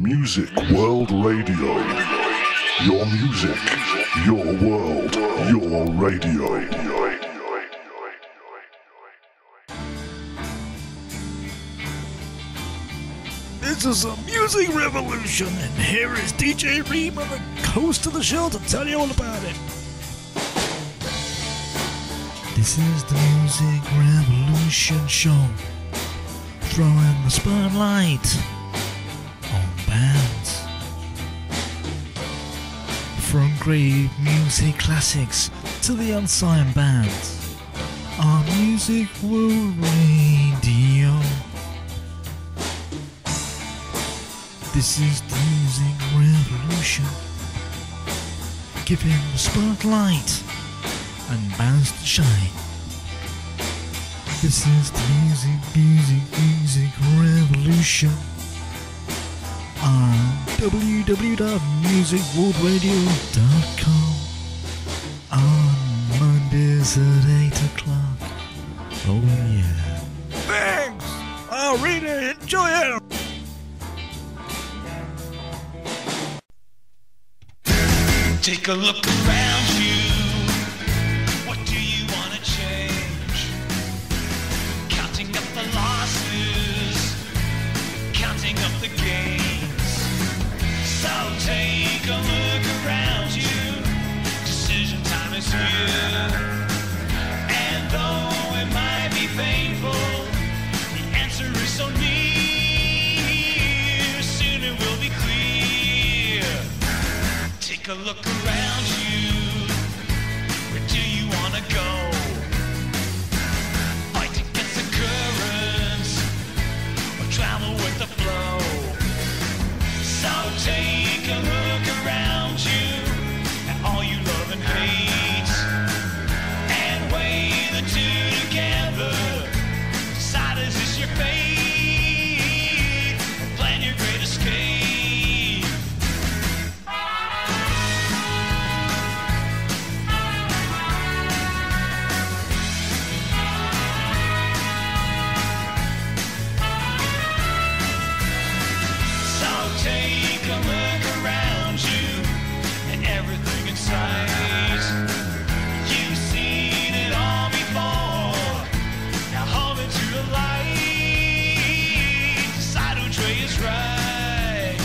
Music World Radio. Your music, your world, your radio. This is a music revolution, and here is DJ Readman, the host of the show, to tell you all about it. This is the Music Revolution show, throwing the spotlight on bands. From great music classics to the unsigned bands, on Music World Radio. This is the music revolution, giving the spotlight and bands to shine. This is the music revolution on www.musicworldradio.com on Mondays at 8 o'clock. Oh yeah. Thanks! I'll read it. Enjoy it! Take a look around you. What do you want to change? Counting up the losses, counting up the gains. So take a look around you. Decision time is here. And though it might be painful, the answer is so near. Soon it will be clear. Take a look around you. Where do you want to go? Fight against the currents or travel with the flow. So take a look around you at all you love and hate, and weigh the two together. Decide, is this your fate? Or plan your great escape. Take a look around you and everything in sight. You've seen it all before. Now hold it to the light. Decide which way is right.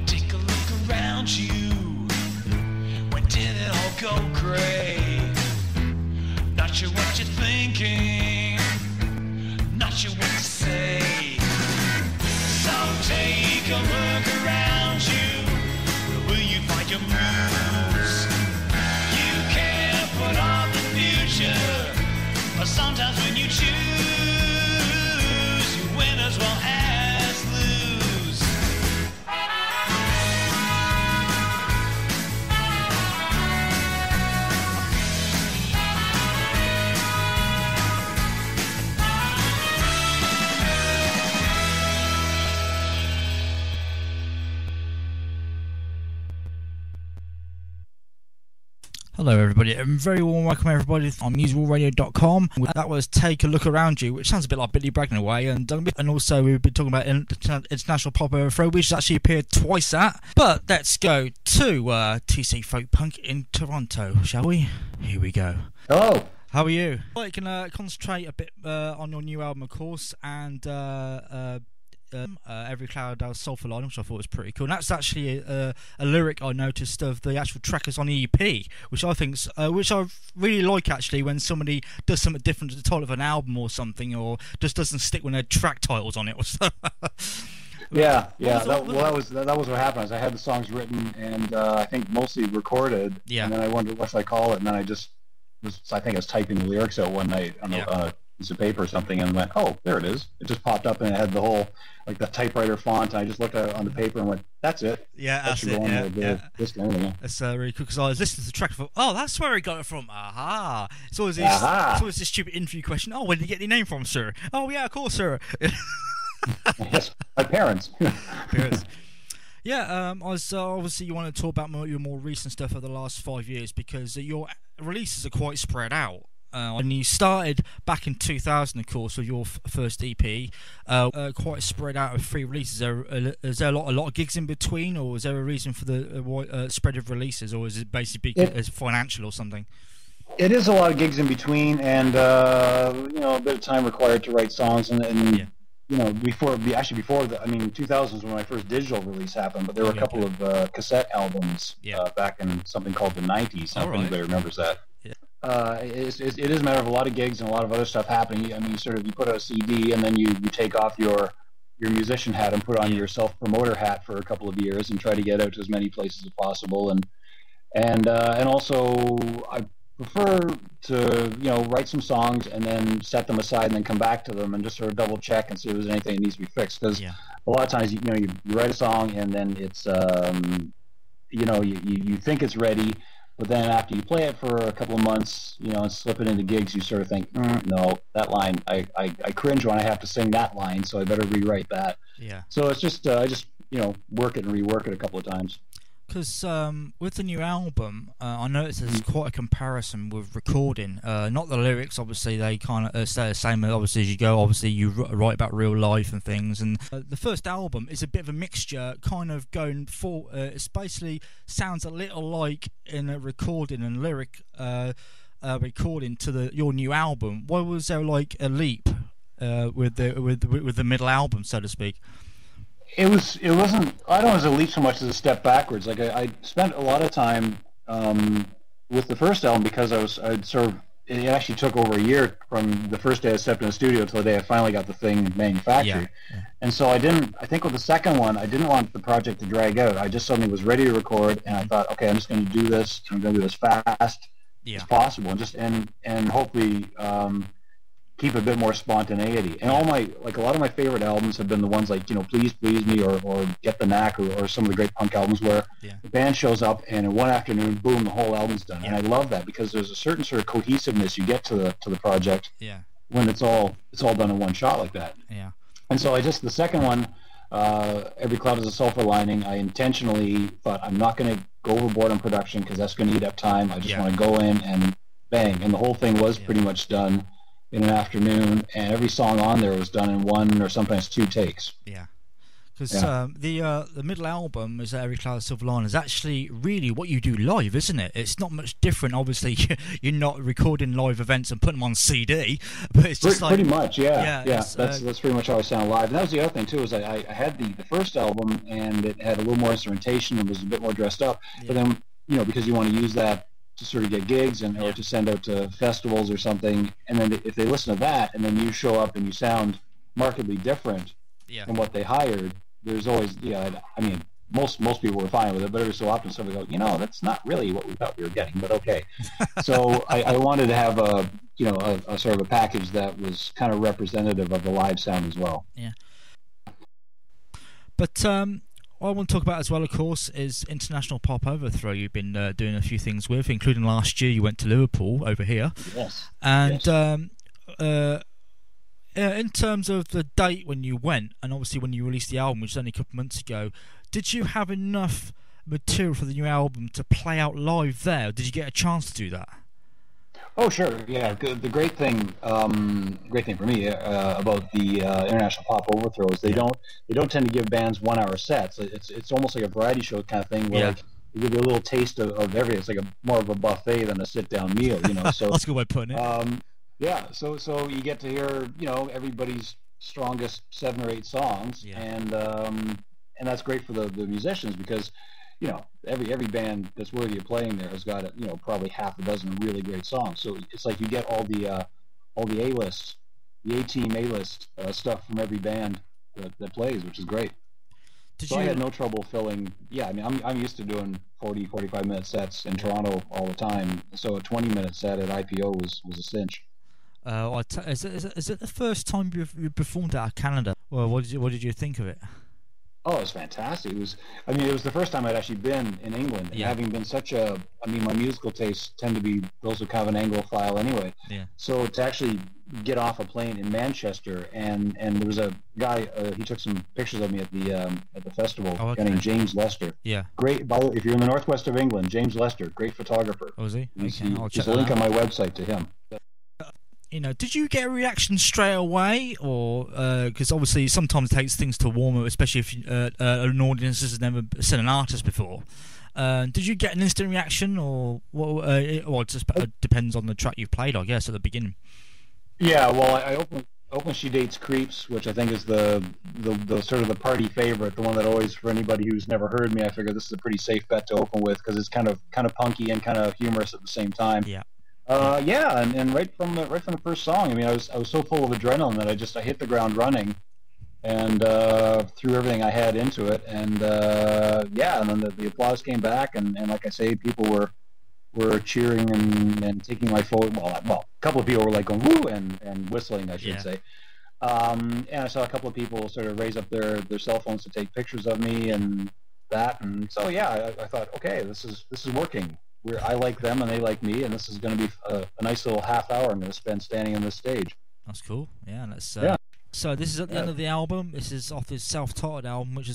Take a look around you. When did it all go gray? Not sure what you're thinking. Not sure what to say. So take a look around you. Where will you find your moves? You can't put off the future, but sometimes when you choose, you win as well as lose. Hello everybody, and very warm welcome everybody on musicworldradio.com. That was Take a Look Around You, which sounds a bit like Billy Bragg in a way, and also we've been talking about International Pop Overthrow, which has actually appeared twice at. But let's go to T.C Folkpunk in Toronto, shall we? Here we go. Hello. How are you? Well, you can concentrate a bit on your new album, of course, and Every Cloud Has Sulphur Line, which I thought was pretty cool. And that's actually a lyric I noticed of the actual trackers on the EP, which I really like actually, when somebody does something different to the title of an album or something, or just doesn't stick with their track titles on it. Yeah. That was what happened. I had the songs written and I think mostly recorded. Yeah. And then I wondered what should I call it, and then I think I was typing the lyrics out one night on a piece of paper or something, and went, oh, there it is. It just popped up, and it had the whole, like, the typewriter font, and I just looked at it on the paper and went, that's it. Yeah, that's it. That's really cool, because I was listening to the track and thought, oh, that's where he got it from. Aha. It's always this stupid interview question. Oh, where did you get your name from, sir? Oh, yeah, of course, sir. Yes, my parents. Yeah, obviously you want to talk about your more recent stuff of the last 5 years, because your releases are quite spread out. when you started back in 2000, of course, with your first EP, quite spread out of 3 releases. Is there a lot of gigs in between, or is there a reason for the spread of releases, or is it basically because financial or something? It is a lot of gigs in between, and a bit of time required to write songs, and before 2000s when my first digital release happened, but there were a couple of cassette albums back in something called the 90s. If anybody remembers that. It is a matter of a lot of gigs and a lot of other stuff happening. I mean, you put out a CD and then you take off your musician hat and put on your self-promoter hat for a couple of years and try to get out to as many places as possible. And also I prefer to write some songs and then set them aside and then come back to them and just sort of double check and see if there's anything that needs to be fixed, because a lot of times you write a song and then it's you think it's ready, but then after you play it for a couple of months, and slip it into gigs, you sort of think, no, that line, I cringe when I have to sing that line, so I better rewrite that. So it's just I just work it and rework it a couple of times. Because with the new album, I noticed there's quite a comparison with recording. Not the lyrics, obviously, they kind of stay the same obviously as you go. Obviously, you write about real life and things. And the first album is a bit of a mixture, kind of going for. It basically sounds a little like in a recording and lyric recording to your new album. Why was there like a leap with the middle album, so to speak? It wasn't. I don't know, it was a leap so much as a step backwards. Like I spent a lot of time with the first album because it actually took over a year from the first day I stepped in the studio until the day I finally got the thing manufactured. And so I think with the second one, I didn't want the project to drag out. I just suddenly was ready to record, and I thought, okay, I'm just going to do this. I'm going to do this fast as possible, and just and hopefully keep a bit more spontaneity. And a lot of my favorite albums have been the ones like Please Please Me or Get the Knack or some of the great punk albums where the band shows up and in one afternoon, boom, the whole album's done. And I love that because there's a certain sort of cohesiveness you get to the project when it's all done in one shot like that. And so the second one, Every Cloud Is a Silver Lining, I intentionally thought I'm not going to go overboard on production because that's going to eat up time. I just want to go in and bang. And the whole thing was pretty much done in an afternoon, and every song on there was done in 1 or sometimes 2 takes. Because the middle album, is Every Cloud Is Silver Lining, is actually really what you do live, isn't it? It's not much different. Obviously, you're not recording live events and putting them on CD, but it's just pretty much, That's pretty much how I sound live. And that was the other thing too, is I had the first album, and it had a little more instrumentation and was a bit more dressed up. But then, because you want to use that to sort of get gigs or to send out to festivals or something, and then if they listen to that and then you show up and you sound markedly different from what they hired, there's always most people were fine with it, but every so often somebody goes, that's not really what we thought we were getting, but okay. So I wanted to have a sort of a package that was kind of representative of the live sound as well. But what I want to talk about as well, of course, is International Pop Overthrow. You've been doing a few things with, including last year you went to Liverpool over here. And in terms of the date when you went, and obviously when you released the album, which was only a couple of months ago, did you have enough material for the new album to play out live there? Or did you get a chance to do that? Oh, sure, The great thing for me about the International Pop Overthrow is they don't tend to give bands 1 hour sets. It's almost like a variety show kind of thing where they give you a little taste of everything. It's like more of a buffet than a sit down meal, So that's a good way of putting it. So you get to hear everybody's strongest 7 or 8 songs, and that's great for the musicians because every band that's worthy of playing there has got probably half a dozen really great songs. So it's like you get all the A-list, the A-team A-list stuff from every band that plays, which is great. I had no trouble filling. I'm used to doing 40-45 minute sets in Toronto all the time. So a 20-minute set at IPO was a cinch. Is it the first time you performed out of Canada? Well, what did you think of it? Oh, it was fantastic. It was the first time I'd actually been in England, and having been my musical tastes tend to be those are kind of an Anglophile anyway. So to actually get off a plane in Manchester, and there was a guy, he took some pictures of me at the festival, a guy named James Lester. Great. If you're in the northwest of England, James Lester, great photographer. Oh, is he? There's a link on my website to him. did you get a reaction straight away, or because obviously sometimes it takes things to warm up, especially if an audience has never seen an artist before. Did you get an instant reaction, or what? It just depends on the track you played, I guess, at the beginning. Yeah, well, I opened She Dates Creeps, which I think is the sort of the party favorite, the one that always, for anybody who's never heard me, I figure this is a pretty safe bet to open with because it's kind of punky and kind of humorous at the same time. Yeah. And right from the first song, I mean, I was so full of adrenaline that I hit the ground running, and threw everything I had into it, and and then the applause came back, and like I say, people were cheering and taking my photo. Well, a couple of people were like going woo and whistling, I should say. And I saw a couple of people sort of raise up their cell phones to take pictures of me and that, and so I thought, okay, this is working. I like them and they like me, and this is going to be a nice little half hour I'm going to spend standing on this stage. That's cool. Yeah, and that's So this is at the end of the album. This is off his self-titled album, which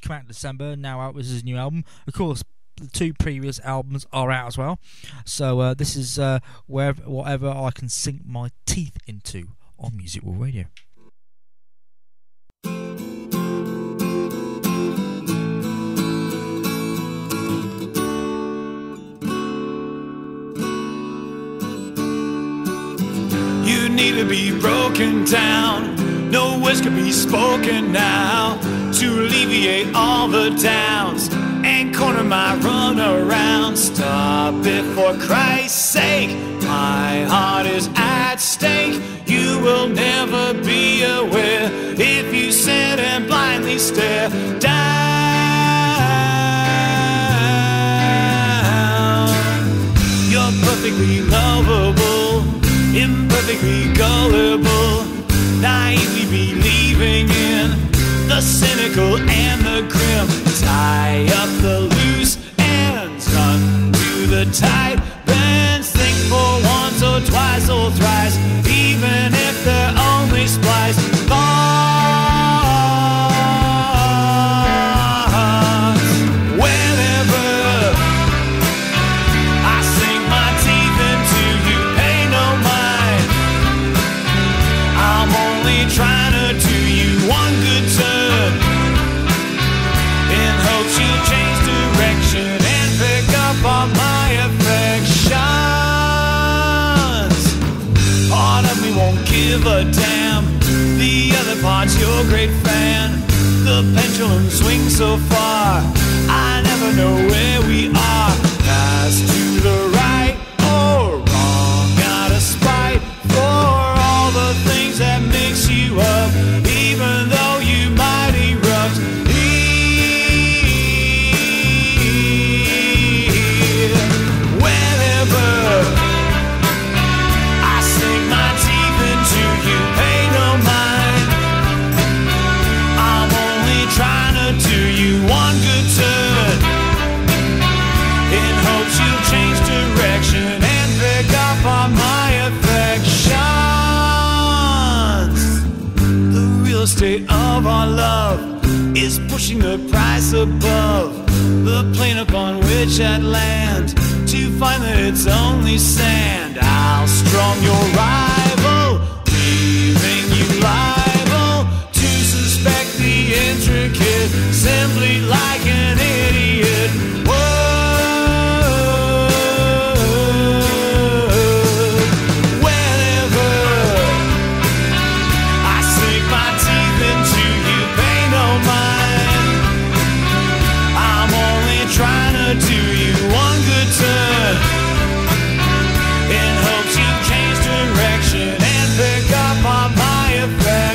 came out in December. Now out with his new album. Of course, the 2 previous albums are out as well. So this is whatever I can sink my teeth into on Music World Radio. You need to be broken down. No words can be spoken now to alleviate all the downs and corner my runaround. Stop it for Christ's sake. My heart is at stake. You will never be aware if you sit and blindly stare down. You're perfectly lovable, imperfectly gullible, naively believing in the cynical and the grim. Tie up the loose ends, run to the tight bends. Think for once or twice or thrice, even if they're only spliced thoughts. Whenever I sink my teeth into you, pay no mind. I'm only trying to do you one good turn, in hopes you'll change direction and pick up on my affections. Part of me won't give a damn, the other part's your great fan. The pendulum swings so far, I never know where we are. Pass to the right or wrong, out of spite for all the things that mix you up, even though you might erupt here. Whenever I sink my teeth into you, pay no mind. I'm only trying to do you one good turn, in hopes you'll change direction and pick up on my affections. The real estate of our love is pushing the price above the plane upon which I'd land, to find that it's only sand. I'll strong your rival, leaving you liable to suspect the intricate, simply like an idiot. Whenever I sink my teeth into you, pay no mind. I'm only trying to do you one good turn, in hopes you change direction and pick up on my affection.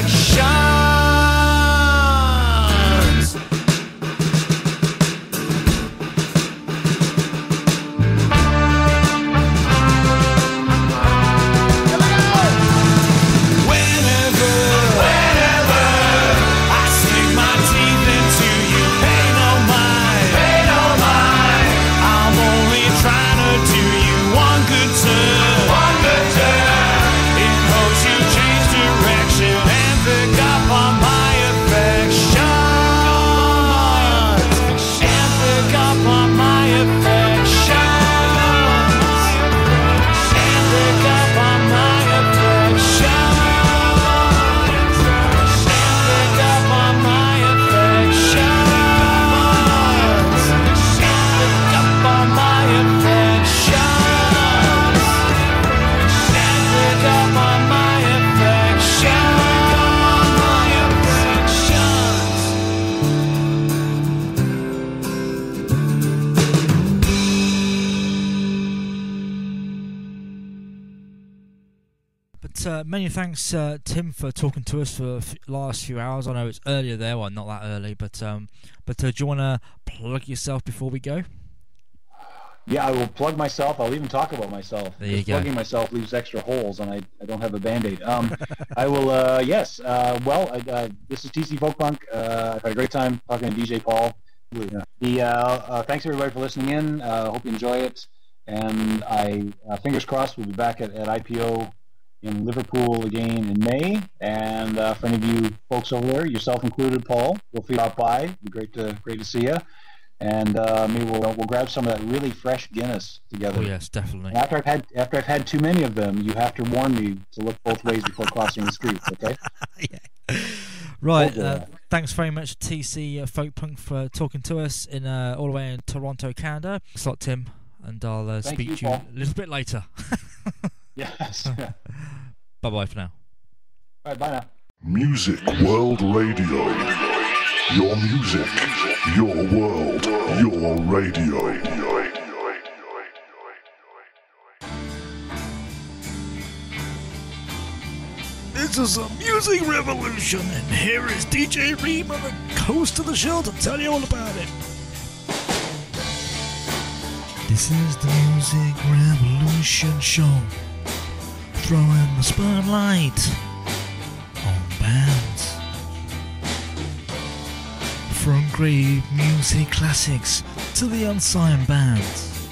many thanks, Tim, for talking to us for the last few hours. I know it's earlier there, well, not that early, but do you want to plug yourself before we go? Yeah, I will plug myself. I'll even talk about myself. There you go. Plugging myself leaves extra holes, and I don't have a Band-Aid. I will, yes. This is T.C Folkpunk. I've had a great time talking to DJ Paul. Thanks, everybody, for listening in. Hope you enjoy it. And fingers crossed, we'll be back at IPO in Liverpool again in May. And for any of you folks over there, yourself included, Paul, feel free to stop by. It'd be great to see you. And maybe we'll grab some of that really fresh Guinness together. Oh yes, definitely. And after I've had too many of them, you have to warn me to look both ways before crossing the street. Okay. Yeah. Right. Thanks very much, TC Folkpunk, for talking to us all the way in Toronto, Canada. Thanks a lot, Tim, and I'll speak to you a little bit later. Yes. Bye for now. All right. Bye now. Music World Radio. Your music, your world, your radio. This is a music revolution, and here is DJ Readman, the host of the show, to tell you all about it. This is the Music Revolution show, throwing the spotlight on bands. From great music classics to the unsigned bands,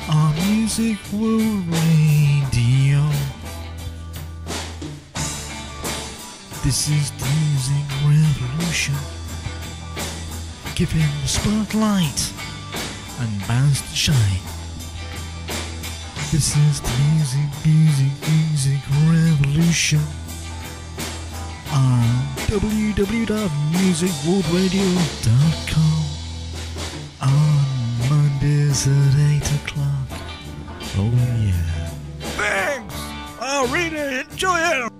on Music World Radio. This is the music revolution, giving the spotlight and bands to shine. This is the music revolution on www.musicworldradio.com on Mondays at 8 o'clock. Oh yeah. Thanks! I'll read it. Enjoy it!